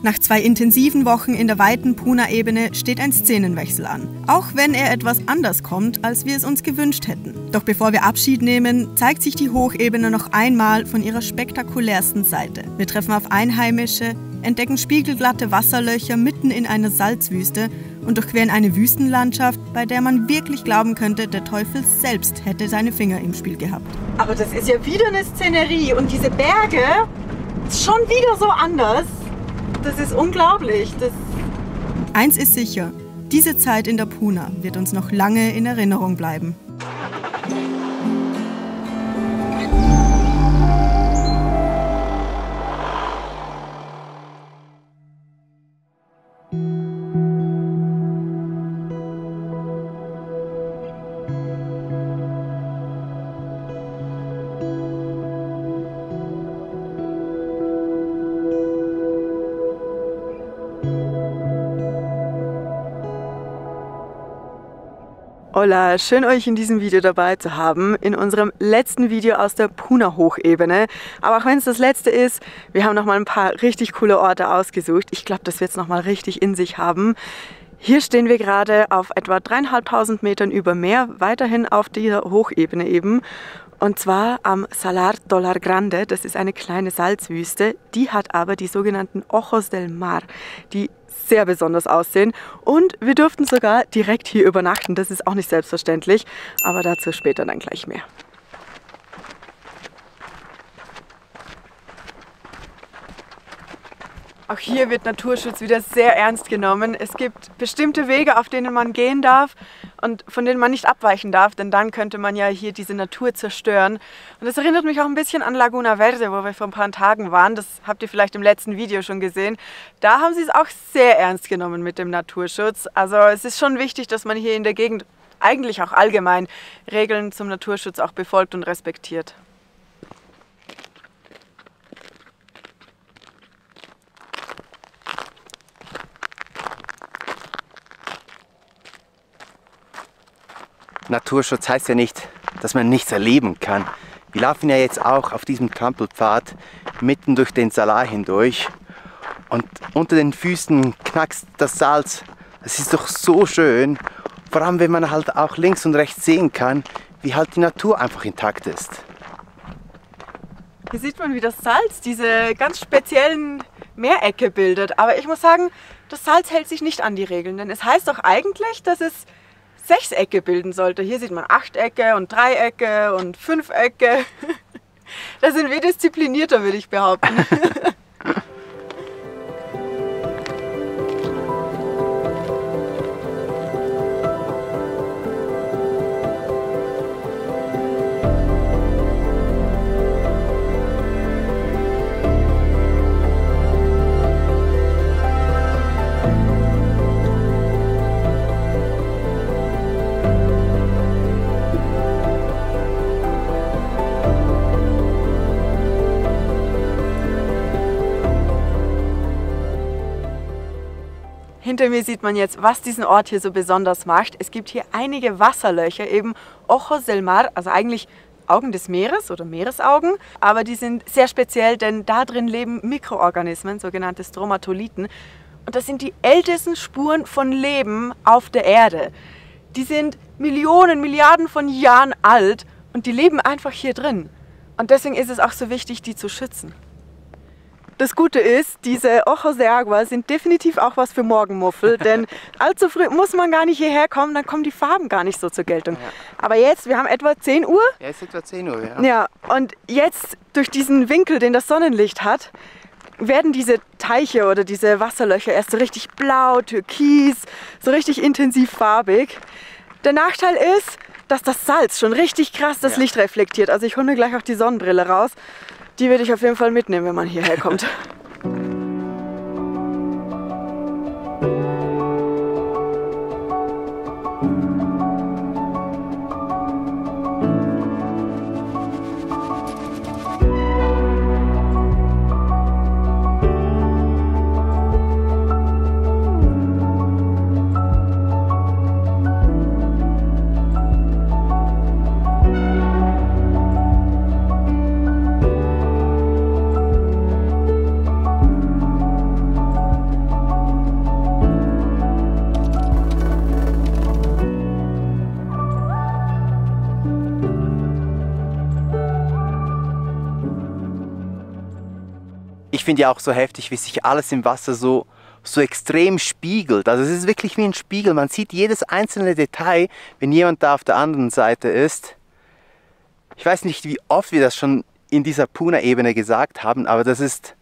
Nach 2 intensiven Wochen in der weiten Puna-Ebene steht ein Szenenwechsel an. Auch wenn er etwas anders kommt, als wir es uns gewünscht hätten. Doch bevor wir Abschied nehmen, zeigt sich die Hochebene noch einmal von ihrer spektakulärsten Seite. Wir treffen auf Einheimische, entdecken spiegelglatte Wasserlöcher mitten in einer Salzwüste und durchqueren eine Wüstenlandschaft, bei der man wirklich glauben könnte, der Teufel selbst hätte seine Finger im Spiel gehabt. Aber das ist ja wieder eine Szenerie und diese Berge ist schon wieder so anders. Das ist unglaublich. Eins ist sicher, diese Zeit in der Puna wird uns noch lange in Erinnerung bleiben. Hola, schön euch in diesem Video dabei zu haben, in unserem letzten Video aus der Puna-Hochebene. Aber auch wenn es das letzte ist, wir haben noch mal ein paar richtig coole Orte ausgesucht. Ich glaube, das wird es noch mal richtig in sich haben. Hier stehen wir gerade auf etwa 3.500 Metern über Meer, weiterhin auf dieser Hochebene eben. Und zwar am Salar do Lar Grande, das ist eine kleine Salzwüste. Die hat aber die sogenannten Ojos del Mar, die sehr besonders aussehen. Und wir durften sogar direkt hier übernachten. Das ist auch nicht selbstverständlich, aber dazu später dann gleich mehr. Auch hier wird Naturschutz wieder sehr ernst genommen. Es gibt bestimmte Wege, auf denen man gehen darf und von denen man nicht abweichen darf, denn dann könnte man ja hier diese Natur zerstören. Und das erinnert mich auch ein bisschen an Laguna Verde, wo wir vor ein paar Tagen waren. Das habt ihr vielleicht im letzten Video schon gesehen. Da haben sie es auch sehr ernst genommen mit dem Naturschutz. Also es ist schon wichtig, dass man hier in der Gegend eigentlich auch allgemein Regeln zum Naturschutz auch befolgt und respektiert. Naturschutz heißt ja nicht, dass man nichts erleben kann. Wir laufen ja jetzt auch auf diesem Trampelpfad mitten durch den Salar hindurch und unter den Füßen knackst das Salz. Das ist doch so schön, vor allem wenn man halt auch links und rechts sehen kann, wie halt die Natur einfach intakt ist. Hier sieht man, wie das Salz diese ganz speziellen Meerecke bildet. Aber ich muss sagen, das Salz hält sich nicht an die Regeln, denn es heißt doch eigentlich, dass es Sechsecke bilden sollte. Hier sieht man Achtecke und Dreiecke und Fünfecke. Da sind wir disziplinierter, würde ich behaupten. Hinter mir sieht man jetzt, was diesen Ort hier so besonders macht. Es gibt hier einige Wasserlöcher, eben Ojos del Mar, also eigentlich Augen des Meeres oder Meeresaugen. Aber die sind sehr speziell, denn da drin leben Mikroorganismen, sogenannte Stromatolithen. Und das sind die ältesten Spuren von Leben auf der Erde. Die sind Millionen, Milliarden von Jahren alt und die leben einfach hier drin. Und deswegen ist es auch so wichtig, die zu schützen. Das Gute ist, diese Ojos de Agua sind definitiv auch was für Morgenmuffel, denn allzu früh muss man gar nicht hierher kommen, dann kommen die Farben gar nicht so zur Geltung. Ja. Aber jetzt, wir haben etwa 10 Uhr. Ja, es ist etwa 10 Uhr, ja. Ja, und jetzt durch diesen Winkel, den das Sonnenlicht hat, werden diese Teiche oder diese Wasserlöcher erst so richtig blau, türkis, so richtig intensiv farbig. Der Nachteil ist, dass das Salz schon richtig krass das Licht reflektiert. Also ich hole mir gleich auch die Sonnenbrille raus. Die würde ich auf jeden Fall mitnehmen, wenn man hierher kommt. ich finde ja auch so heftig, wie sich alles im Wasser so extrem spiegelt. Also es ist wirklich wie ein Spiegel. Man sieht jedes einzelne Detail, wenn jemand da auf der anderen Seite ist. Ich weiß nicht, wie oft wir das schon in dieser Puna-Ebene gesagt haben, aber das ist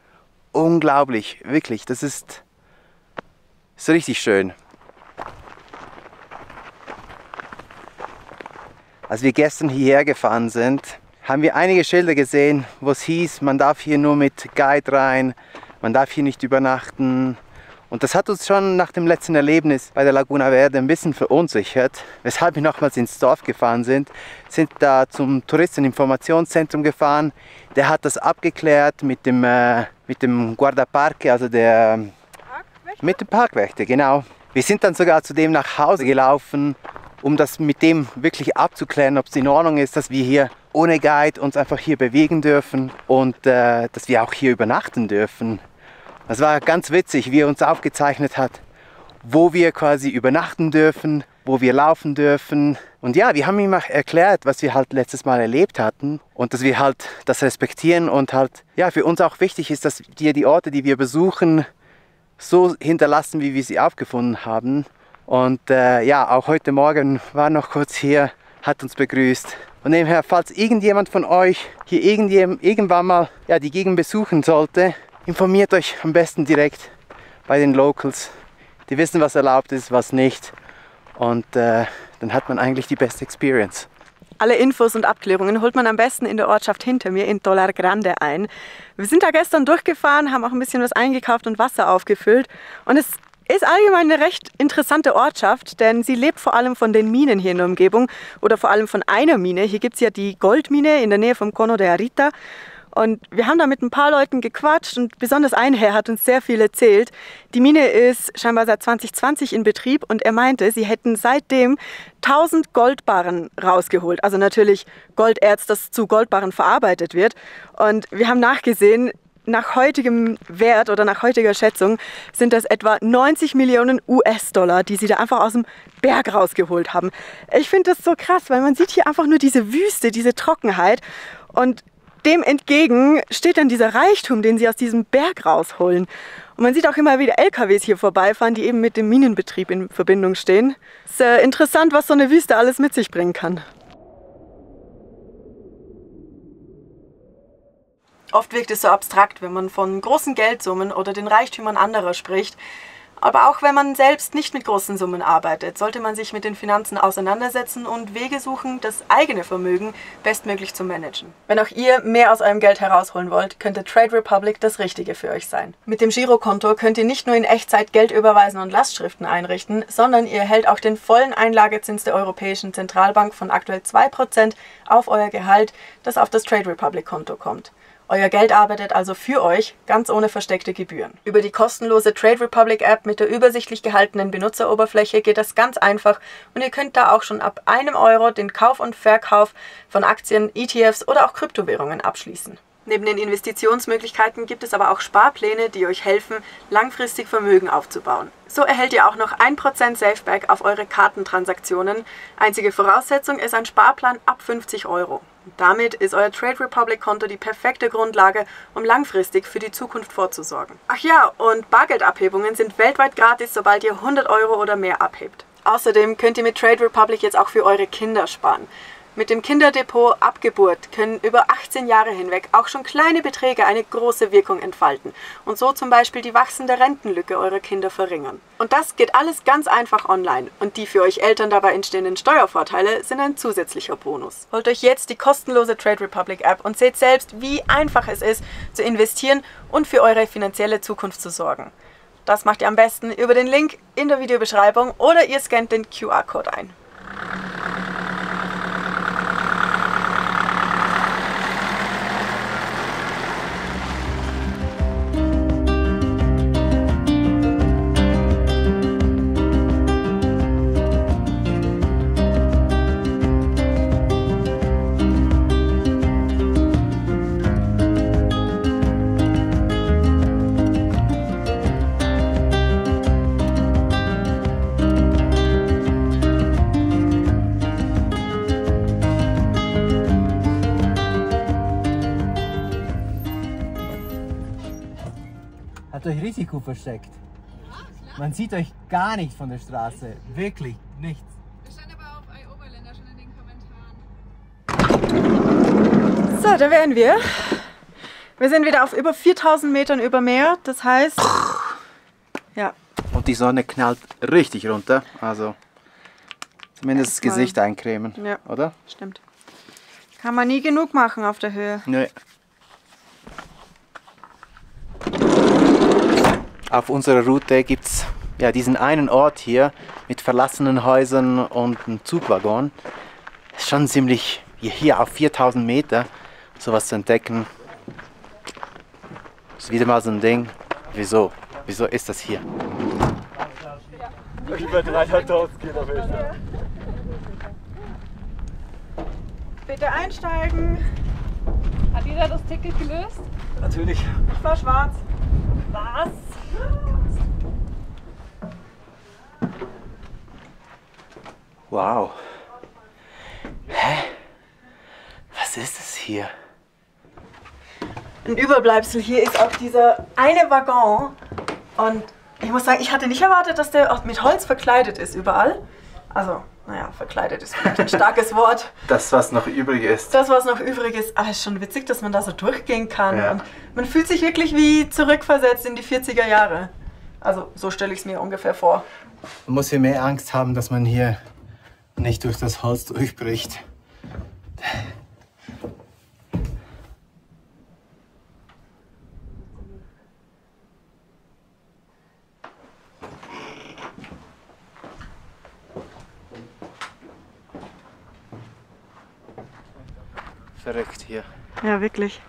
unglaublich, wirklich. Das ist richtig schön. Als wir gestern hierher gefahren sind, haben wir einige Schilder gesehen, wo es hieß, man darf hier nur mit Guide rein, man darf hier nicht übernachten. Und das hat uns schon nach dem letzten Erlebnis bei der Laguna Verde ein bisschen verunsichert, weshalb wir nochmals ins Dorf gefahren sind da zum Touristeninformationszentrum gefahren. Der hat das abgeklärt mit dem Guardaparque, also mit dem Parkwächter, genau. Wir sind dann sogar zu dem nach Hause gelaufen, um das mit dem wirklich abzuklären, ob es in Ordnung ist, dass wir hier ohne Guide uns einfach hier bewegen dürfen und dass wir auch hier übernachten dürfen. Das war ganz witzig, wie er uns aufgezeichnet hat, wo wir quasi übernachten dürfen, wo wir laufen dürfen. Und ja, wir haben ihm auch erklärt, was wir halt letztes Mal erlebt hatten und dass wir halt das respektieren und halt, ja, für uns auch wichtig ist, dass wir die Orte, die wir besuchen, so hinterlassen, wie wir sie aufgefunden haben. Und ja, auch heute Morgen war noch kurz hier, hat uns begrüßt. Und nebenher, falls irgendjemand von euch hier irgendwann mal die Gegend besuchen sollte, informiert euch am besten direkt bei den Locals. Die wissen, was erlaubt ist, was nicht. Und dann hat man eigentlich die beste Experience. Alle Infos und Abklärungen holt man am besten in der Ortschaft hinter mir in Tolar Grande ein. Wir sind da gestern durchgefahren, haben auch ein bisschen was eingekauft und Wasser aufgefüllt. Und es ist allgemein eine recht interessante Ortschaft, denn sie lebt vor allem von den Minen hier in der Umgebung oder vor allem von einer Mine. Hier gibt es ja die Goldmine in der Nähe vom Cono de Arita. Und wir haben da mit ein paar Leuten gequatscht und besonders ein Herr hat uns sehr viel erzählt. Die Mine ist scheinbar seit 2020 in Betrieb und er meinte, sie hätten seitdem 1000 Goldbarren rausgeholt. Also natürlich Golderz, das zu Goldbarren verarbeitet wird. Und wir haben nachgesehen, nach heutigem Wert oder nach heutiger Schätzung sind das etwa 90 Millionen US-Dollar, die sie da einfach aus dem Berg rausgeholt haben. Ich finde das so krass, weil man sieht hier einfach nur diese Wüste, diese Trockenheit und dem entgegen steht dann dieser Reichtum, den sie aus diesem Berg rausholen. Und man sieht auch immer wieder LKWs hier vorbeifahren, die eben mit dem Minenbetrieb in Verbindung stehen. Es ist interessant, was so eine Wüste alles mit sich bringen kann. Oft wirkt es so abstrakt, wenn man von großen Geldsummen oder den Reichtümern anderer spricht. Aber auch wenn man selbst nicht mit großen Summen arbeitet, sollte man sich mit den Finanzen auseinandersetzen und Wege suchen, das eigene Vermögen bestmöglich zu managen. Wenn auch ihr mehr aus eurem Geld herausholen wollt, könnte Trade Republic das Richtige für euch sein. Mit dem Girokonto könnt ihr nicht nur in Echtzeit Geld überweisen und Lastschriften einrichten, sondern ihr erhält auch den vollen Einlagezins der Europäischen Zentralbank von aktuell 2% auf euer Gehalt, das auf das Trade Republic Konto kommt. Euer Geld arbeitet also für euch, ganz ohne versteckte Gebühren. Über die kostenlose Trade Republic App mit der übersichtlich gehaltenen Benutzeroberfläche geht das ganz einfach und ihr könnt da auch schon ab 1 Euro den Kauf und Verkauf von Aktien, ETFs oder auch Kryptowährungen abschließen. Neben den Investitionsmöglichkeiten gibt es aber auch Sparpläne, die euch helfen, langfristig Vermögen aufzubauen. So erhält ihr auch noch 1% Safeback auf eure Kartentransaktionen. Einzige Voraussetzung ist ein Sparplan ab 50 Euro. Damit ist euer Trade Republic Konto die perfekte Grundlage, um langfristig für die Zukunft vorzusorgen. Ach ja, und Bargeldabhebungen sind weltweit gratis, sobald ihr 100 Euro oder mehr abhebt. Außerdem könnt ihr mit Trade Republic jetzt auch für eure Kinder sparen. Mit dem Kinderdepot ab Geburt können über 18 Jahre hinweg auch schon kleine Beträge eine große Wirkung entfalten und so zum Beispiel die wachsende Rentenlücke eurer Kinder verringern. Und das geht alles ganz einfach online und die für euch Eltern dabei entstehenden Steuervorteile sind ein zusätzlicher Bonus. Holt euch jetzt die kostenlose Trade Republic App und seht selbst, wie einfach es ist, zu investieren und für eure finanzielle Zukunft zu sorgen. Das macht ihr am besten über den Link in der Videobeschreibung oder ihr scannt den QR-Code ein. Hat euch richtig gut versteckt. Man sieht euch gar nicht von der Straße. Wirklich nichts. Wir standen aber auf iOverlander schon in den Kommentaren. So, da wären wir. Wir sind wieder auf über 4000 Metern über Meer. Das heißt, ja. Und die Sonne knallt richtig runter. Also zumindest das Gesicht eincremen, Ja. oder? Stimmt. Kann man nie genug machen auf der Höhe. Nö. Auf unserer Route gibt es ja diesen einen Ort hier mit verlassenen Häusern und einem Zugwaggon. Ist schon ziemlich hier auf 4000 Meter sowas zu entdecken. Ist wieder mal so ein Ding. Wieso? Wieso ist das hier? Über 300.000 Kilometer. Bitte einsteigen. Hat jeder das Ticket gelöst? Natürlich. Ich war schwarz. Was? Wow. Hä? Was ist das hier? Ein Überbleibsel hier ist auch dieser eine Waggon. Und ich muss sagen, ich hatte nicht erwartet, dass der auch mit Holz verkleidet ist überall. Also, naja, verkleidet ist vielleicht ein starkes Wort. Das, was noch übrig ist. Das, was noch übrig ist, aber es ist schon witzig, dass man da so durchgehen kann. Ja. Und man fühlt sich wirklich wie zurückversetzt in die 40er Jahre. Also, so stelle ich es mir ungefähr vor. Man muss hier mehr Angst haben, dass man hier nicht durch das Holz durchbricht. Verrückt hier. Ja, wirklich.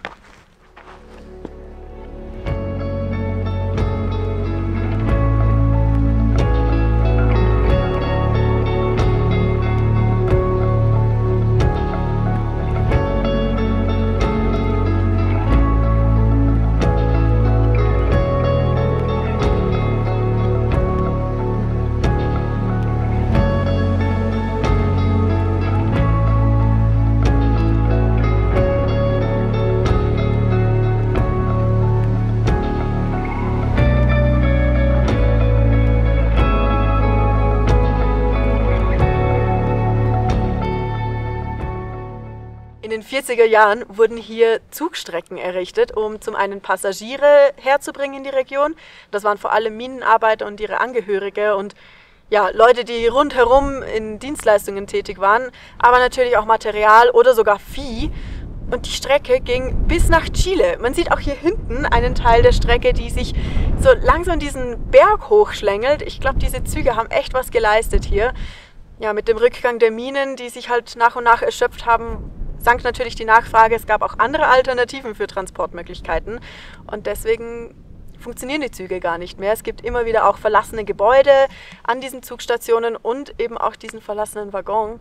In den 40er Jahren wurden hier Zugstrecken errichtet, um zum einen Passagiere herzubringen in die Region. Das waren vor allem Minenarbeiter und ihre Angehörige und ja, Leute, die rundherum in Dienstleistungen tätig waren, aber natürlich auch Material oder sogar Vieh. Und die Strecke ging bis nach Chile. Man sieht auch hier hinten einen Teil der Strecke, die sich so langsam diesen Berg hochschlängelt. Ich glaube, diese Züge haben echt was geleistet hier. Ja, mit dem Rückgang der Minen, die sich halt nach und nach erschöpft haben, sank natürlich die Nachfrage. Es gab auch andere Alternativen für Transportmöglichkeiten. Und deswegen funktionieren die Züge gar nicht mehr. Es gibt immer wieder auch verlassene Gebäude an diesen Zugstationen und eben auch diesen verlassenen Waggon.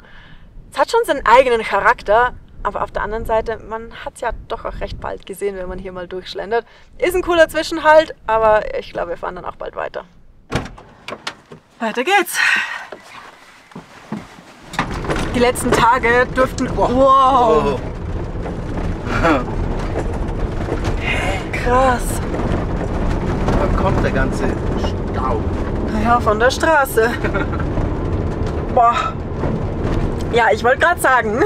Es hat schon seinen eigenen Charakter, aber auf der anderen Seite, man hat es ja doch auch recht bald gesehen, wenn man hier mal durchschlendert. Ist ein cooler Zwischenhalt, aber ich glaube, wir fahren dann auch bald weiter. Weiter geht's. Die letzten Tage dürften... Wow! Krass. Wo kommt der ganze Staub? Naja, von der Straße. Boah. Ja, ich wollte gerade sagen,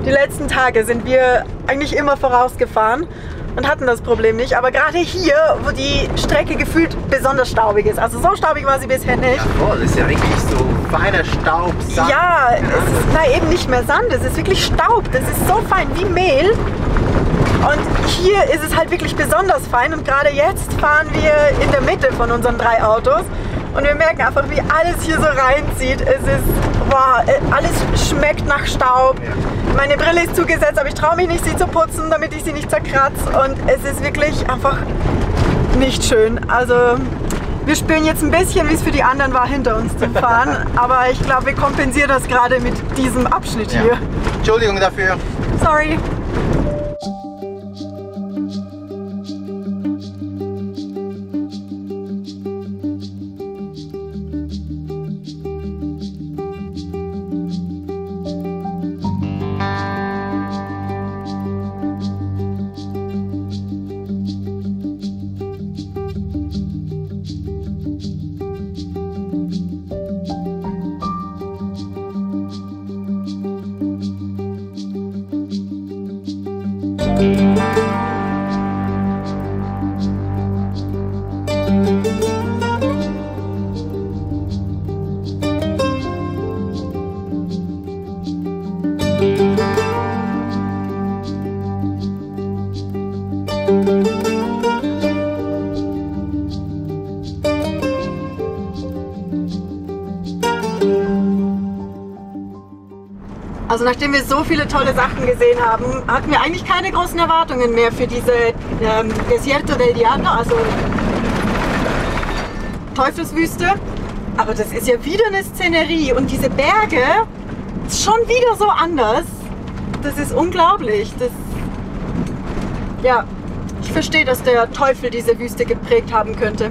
die letzten Tage sind wir eigentlich immer vorausgefahren und hatten das Problem nicht. Aber gerade hier, wo die Strecke gefühlt besonders staubig ist, also so staubig war sie bisher nicht. Jawohl, ist ja richtig so feiner Staub, Sand. Ja, es ist eben nicht mehr Sand, es ist wirklich Staub. Das ist so fein wie Mehl. Und hier ist es halt wirklich besonders fein. Und gerade jetzt fahren wir in der Mitte von unseren 3 Autos. Und wir merken einfach, wie alles hier so reinzieht. Es ist, boah, alles schmeckt nach Staub. Ja. Meine Brille ist zugesetzt, aber ich traue mich nicht, sie zu putzen, damit ich sie nicht zerkratze. Und es ist wirklich einfach nicht schön. Also wir spüren jetzt ein bisschen, wie es für die anderen war, hinter uns zu fahren. Aber ich glaube, wir kompensieren das gerade mit diesem Abschnitt hier. Entschuldigung dafür. Sorry. Also nachdem wir so viele tolle Sachen gesehen haben, hatten wir eigentlich keine großen Erwartungen mehr für diese Desierto del Diablo, also Teufelswüste. Aber das ist ja wieder eine Szenerie und diese Berge ist schon wieder so anders. Das ist unglaublich. Ja, ich verstehe, dass der Teufel diese Wüste geprägt haben könnte.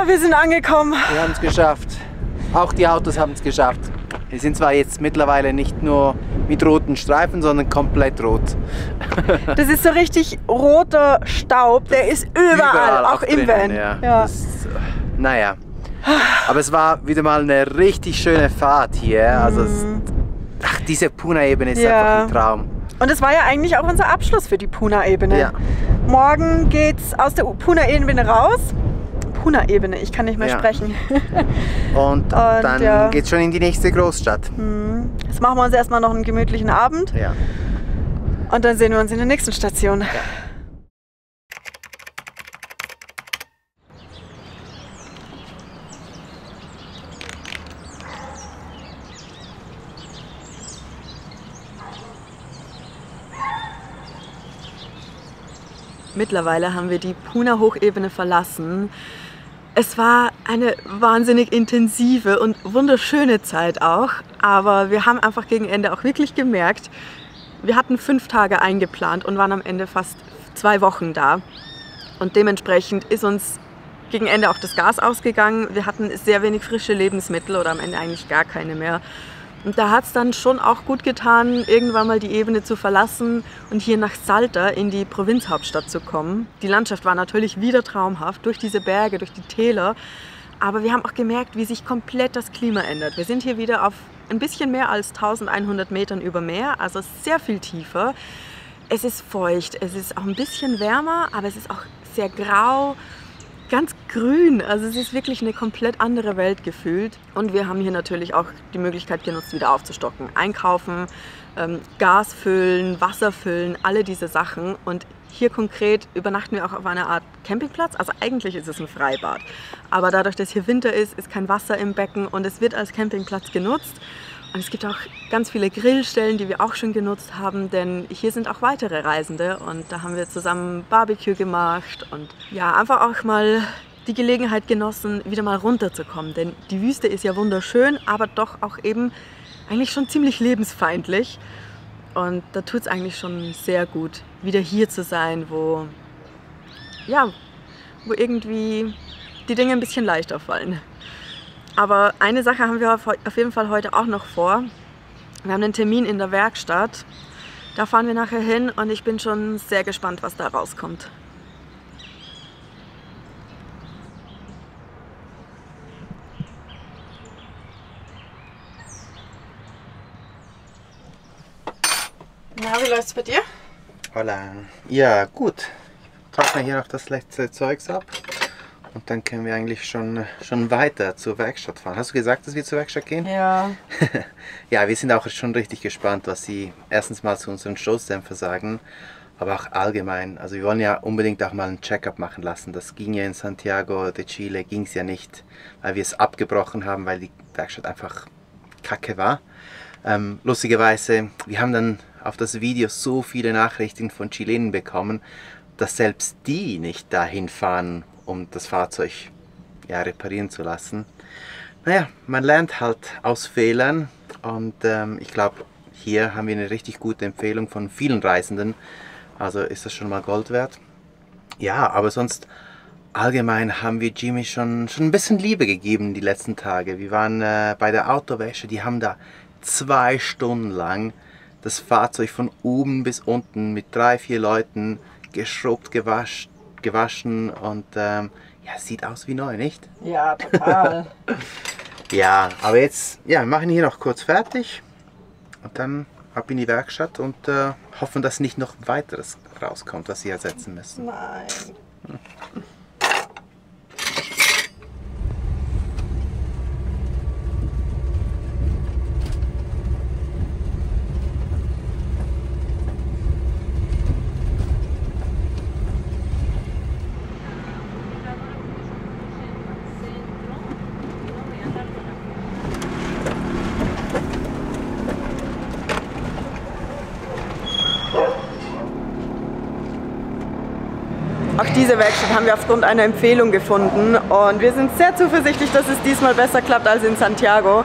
Wir sind angekommen. Wir haben es geschafft. Auch die Autos haben es geschafft. Wir sind zwar jetzt mittlerweile nicht nur mit roten Streifen, sondern komplett rot. Das ist so richtig roter Staub, der ist überall auch im Van. Ja. Ja. Das, naja, aber es war wieder mal eine richtig schöne Fahrt hier. Also diese Puna-Ebene ist einfach ein Traum. Und es war ja eigentlich auch unser Abschluss für die Puna-Ebene. Ja. Morgen geht's aus der Puna-Ebene raus. Puna-Ebene, ich kann nicht mehr sprechen. Und dann geht's schon in die nächste Großstadt. Jetzt machen wir uns erstmal noch einen gemütlichen Abend. Ja. Und dann sehen wir uns in der nächsten Station. Ja. Mittlerweile haben wir die Puna-Hochebene verlassen. Es war eine wahnsinnig intensive und wunderschöne Zeit auch, aber wir haben einfach gegen Ende auch wirklich gemerkt, wir hatten 5 Tage eingeplant und waren am Ende fast 2 Wochen da. Und dementsprechend ist uns gegen Ende auch das Gas ausgegangen. Wir hatten sehr wenig frische Lebensmittel oder am Ende eigentlich gar keine mehr. Und da hat es dann schon auch gut getan, irgendwann mal die Ebene zu verlassen und hier nach Salta in die Provinzhauptstadt zu kommen. Die Landschaft war natürlich wieder traumhaft, durch diese Berge, durch die Täler. Aber wir haben auch gemerkt, wie sich komplett das Klima ändert. Wir sind hier wieder auf ein bisschen mehr als 1100 Metern über Meer, also sehr viel tiefer. Es ist feucht, es ist auch ein bisschen wärmer, aber es ist auch sehr grau. Ganz grün, also es ist wirklich eine komplett andere Welt gefühlt. Und wir haben hier natürlich auch die Möglichkeit genutzt, wieder aufzustocken. Einkaufen, Gas füllen, Wasser füllen, alle diese Sachen. Und hier konkret übernachten wir auch auf einer Art Campingplatz. Also eigentlich ist es ein Freibad. Aber dadurch, dass hier Winter ist kein Wasser im Becken und es wird als Campingplatz genutzt. Und es gibt auch ganz viele Grillstellen, die wir auch schon genutzt haben, denn hier sind auch weitere Reisende und da haben wir zusammen Barbecue gemacht und ja, einfach auch mal die Gelegenheit genossen, wieder mal runterzukommen, denn die Wüste ist ja wunderschön, aber doch auch eben eigentlich schon ziemlich lebensfeindlich und da tut es eigentlich schon sehr gut, wieder hier zu sein, wo irgendwie die Dinge ein bisschen leichter fallen. Aber eine Sache haben wir auf jeden Fall heute auch noch vor. Wir haben einen Termin in der Werkstatt. Da fahren wir nachher hin und ich bin schon sehr gespannt, was da rauskommt. Na, wie läuft's bei dir? Hola. Ja, gut. Ich trockne hier noch das letzte Zeugs ab. Und dann können wir eigentlich schon weiter zur Werkstatt fahren. Hast du gesagt, dass wir zur Werkstatt gehen? Ja. Ja, wir sind auch schon richtig gespannt, was sie erstens mal zu unseren Stoßdämpfer sagen, aber auch allgemein. Also wir wollen ja unbedingt auch mal einen Check-up machen lassen. Das ging ja in Santiago de Chile, ging es ja nicht, weil wir es abgebrochen haben, weil die Werkstatt einfach kacke war. Lustigerweise, wir haben dann auf das Video so viele Nachrichten von Chilenen bekommen, dass selbst die nicht dahin fahren, um das Fahrzeug reparieren zu lassen. Naja, man lernt halt aus Fehlern und ich glaube, hier haben wir eine richtig gute Empfehlung von vielen Reisenden. Also ist das schon mal Gold wert. Ja, aber sonst allgemein haben wir Jimmy schon ein bisschen Liebe gegeben die letzten Tage. Wir waren bei der Autowäsche, die haben da 2 Stunden lang das Fahrzeug von oben bis unten mit 3, 4 Leuten geschrubbt, gewaschen und ja, sieht aus wie neu, nicht? Ja, total. Ja, aber jetzt, ja, wir machen hier noch kurz fertig und dann ab in die Werkstatt und hoffen, dass nicht noch weiteres rauskommt, was sie ersetzen müssen. Nein. Auch diese Werkstatt haben wir aufgrund einer Empfehlung gefunden und wir sind sehr zuversichtlich, dass es diesmal besser klappt als in Santiago.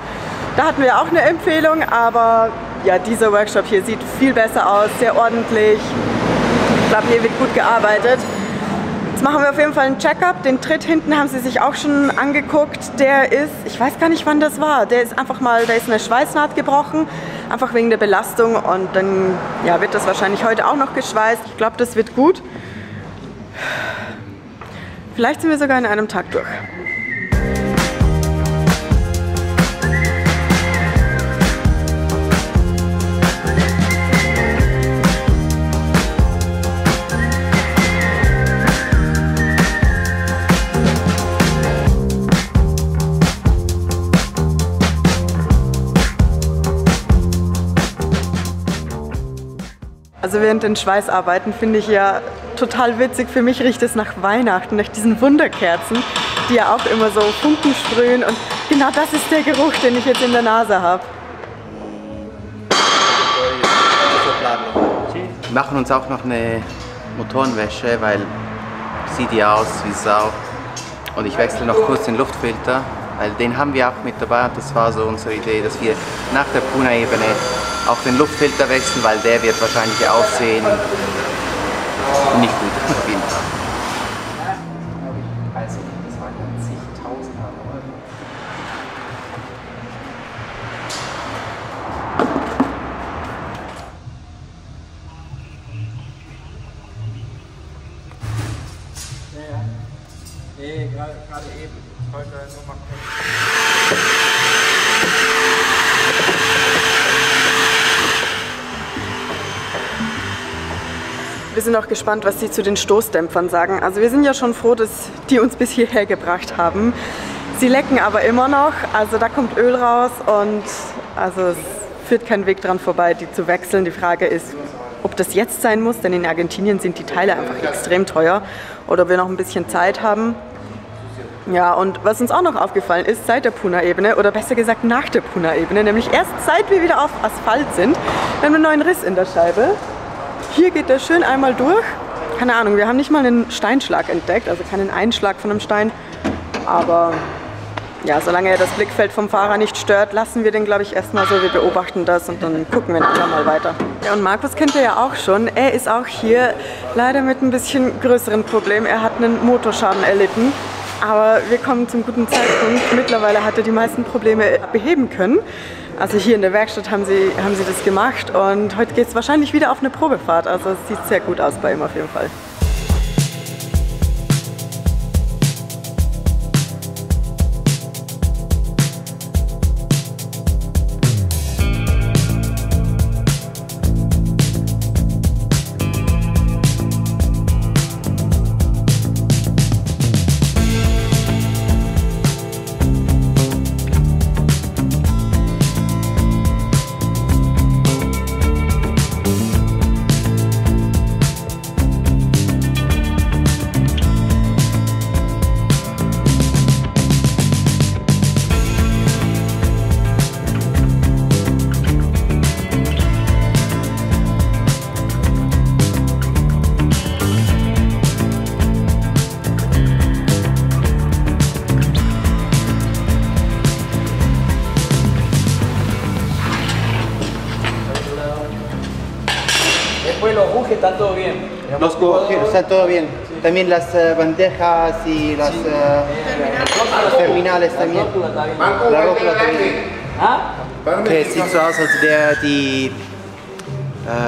Da hatten wir auch eine Empfehlung, aber ja, dieser Workshop hier sieht viel besser aus, sehr ordentlich. Ich glaube, hier wird gut gearbeitet. Jetzt machen wir auf jeden Fall einen Check-up. Den Tritt hinten haben sie sich auch schon angeguckt. Der ist, ich weiß gar nicht, wann das war. Der ist einfach mal, da ist eine Schweißnaht gebrochen, einfach wegen der Belastung und dann ja, wird das wahrscheinlich heute auch noch geschweißt. Ich glaube, das wird gut. Vielleicht sind wir sogar in einem Tag durch. Also während den Schweißarbeiten finde ich ja total witzig. Für mich riecht es nach Weihnachten, nach diesen Wunderkerzen, die ja auch immer so Funken sprühen. Und genau das ist der Geruch, den ich jetzt in der Nase habe. Wir machen uns auch noch eine Motorenwäsche, weil sieht ja aus wie Sau. Und ich wechsle noch kurz den Luftfilter, weil den haben wir auch mit dabei. Und das war so unsere Idee, dass wir nach der Puna-Ebene auch den Luftfilter wechseln, weil der wird wahrscheinlich aussehen nicht gut, auf jeden Fall. Also, das waren dann zigtausende Euro. Nee, gerade eben. Ich wollte nur mal kurz. Wir sind auch gespannt, was sie zu den Stoßdämpfern sagen. Also wir sind ja schon froh, dass die uns bis hierher gebracht haben. Sie lecken aber immer noch, also da kommt Öl raus und also es führt kein Weg dran vorbei, die zu wechseln. Die Frage ist, ob das jetzt sein muss, denn in Argentinien sind die Teile einfach extrem teuer oder ob wir noch ein bisschen Zeit haben. Ja, und was uns auch noch aufgefallen ist, seit der Puna-Ebene, oder besser gesagt nach der Puna-Ebene, nämlich erst seit wir wieder auf Asphalt sind, wir haben einen neuen Riss in der Scheibe. Hier geht der schön einmal durch. Keine Ahnung, wir haben nicht mal einen Steinschlag entdeckt, also keinen Einschlag von einem Stein. Aber ja, solange er das Blickfeld vom Fahrer nicht stört, lassen wir den, glaube ich, erstmal so. Wir beobachten das und dann gucken wir nachher mal weiter. Ja, und Markus kennt ihr ja auch schon. Er ist auch hier leider mit ein bisschen größeren Problem. Er hat einen Motorschaden erlitten. Aber wir kommen zum guten Zeitpunkt. Mittlerweile hat er die meisten Probleme beheben können. Also hier in der Werkstatt haben sie das gemacht und heute geht es wahrscheinlich wieder auf eine Probefahrt. Also es sieht sehr gut aus bei ihm auf jeden Fall. Los bujes están todo bien. Los bujes están todo bien. También las bandejas y las terminales también. La rótula también. Okay, es sieht so aus, als wäre die...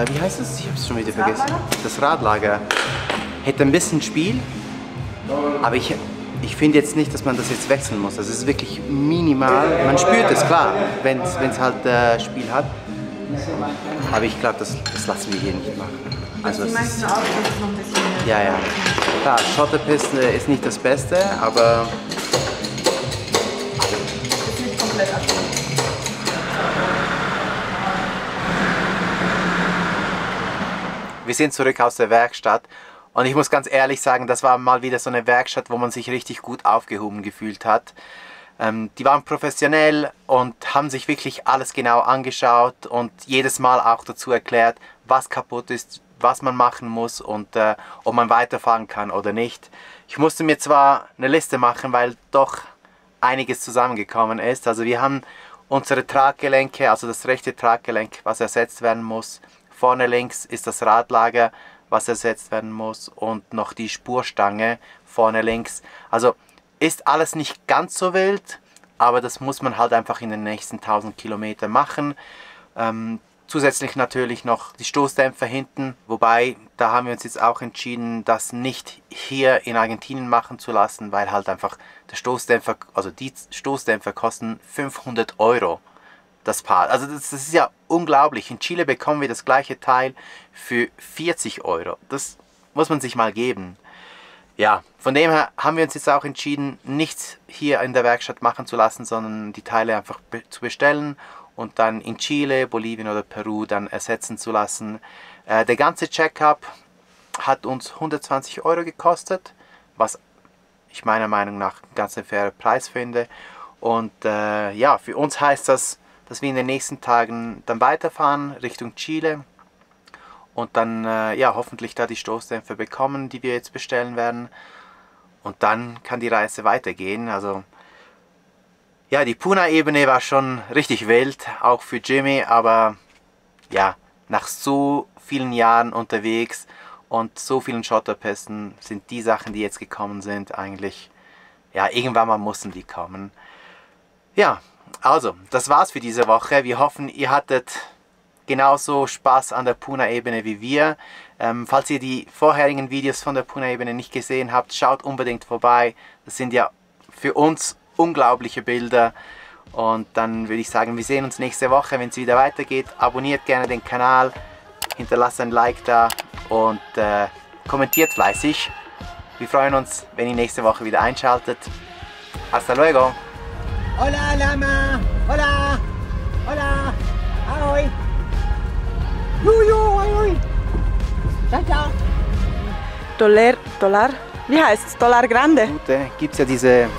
wie heißt es? Ich habe es schon wieder vergessen. Das Radlager. Hätte ein bisschen Spiel, aber ich finde jetzt nicht, dass man das jetzt wechseln muss. Also es ist wirklich minimal. Man spürt es, klar, wenn es halt Spiel hat. Aber ich glaube, das lassen wir hier nicht machen. Also Die meisten Autos ist noch ein bisschen mehr. ja, ja. Klar, Schotterpisten ist nicht das Beste, aber Ist nicht komplett abgeklärt. wir sind zurück aus der Werkstatt und ich muss ganz ehrlich sagen, das war mal wieder so eine Werkstatt, wo man sich richtig gut aufgehoben gefühlt hat. Die waren professionell und haben sich wirklich alles genau angeschaut und jedes Mal auch dazu erklärt, was kaputt ist, was man machen muss und ob man weiterfahren kann oder nicht. Ich musste mir zwar eine Liste machen, weil doch einiges zusammengekommen ist. Also wir haben unsere Traggelenke, also das rechte Traggelenk, was ersetzt werden muss. Vorne links ist das Radlager, was ersetzt werden muss und noch die Spurstange vorne links. Also ist alles nicht ganz so wild, aber das muss man halt einfach in den nächsten 1000 Kilometern machen. Zusätzlich natürlich noch die Stoßdämpfer hinten, wobei da haben wir uns jetzt auch entschieden, das nicht hier in Argentinien machen zu lassen, weil halt einfach der Stoßdämpfer, also die Stoßdämpfer kosten 500 €. Das Paar. Also das ist ja unglaublich. In Chile bekommen wir das gleiche Teil für 40 €. Das muss man sich mal geben. Ja, von dem her haben wir uns jetzt auch entschieden, nichts hier in der Werkstatt machen zu lassen, sondern die Teile einfach zu bestellen und dann in Chile, Bolivien oder Peru dann ersetzen zu lassen. Der ganze Check-up hat uns 120 € gekostet, was ich meiner Meinung nach einen ganz fairen Preis finde. Und ja, für uns heißt das, dass wir in den nächsten Tagen dann weiterfahren Richtung Chile und dann ja, hoffentlich da die Stoßdämpfer bekommen, die wir jetzt bestellen werden. Und dann kann die Reise weitergehen. Also ja, die Puna-Ebene war schon richtig wild, auch für Jimmy, aber ja, nach so vielen Jahren unterwegs und so vielen Schotterpisten sind die Sachen, die jetzt gekommen sind, eigentlich, ja, irgendwann mal mussten die kommen. Ja, also, das war's für diese Woche. Wir hoffen, ihr hattet genauso Spaß an der Puna-Ebene wie wir. Falls ihr die vorherigen Videos von der Puna-Ebene nicht gesehen habt, schaut unbedingt vorbei. Das sind ja für uns unglaubliche Bilder. Und dann würde ich sagen, wir sehen uns nächste Woche, wenn es wieder weitergeht. Abonniert gerne den Kanal, hinterlasst ein Like da und kommentiert fleißig. Wir freuen uns, wenn ihr nächste Woche wieder einschaltet. Hasta luego! Hola, Lama! Hola! Hola! Ahoj! Juju, ahoj! Ciao, ciao! Dollar, wie heißt es? Dollar Grande? Gibt es ja diese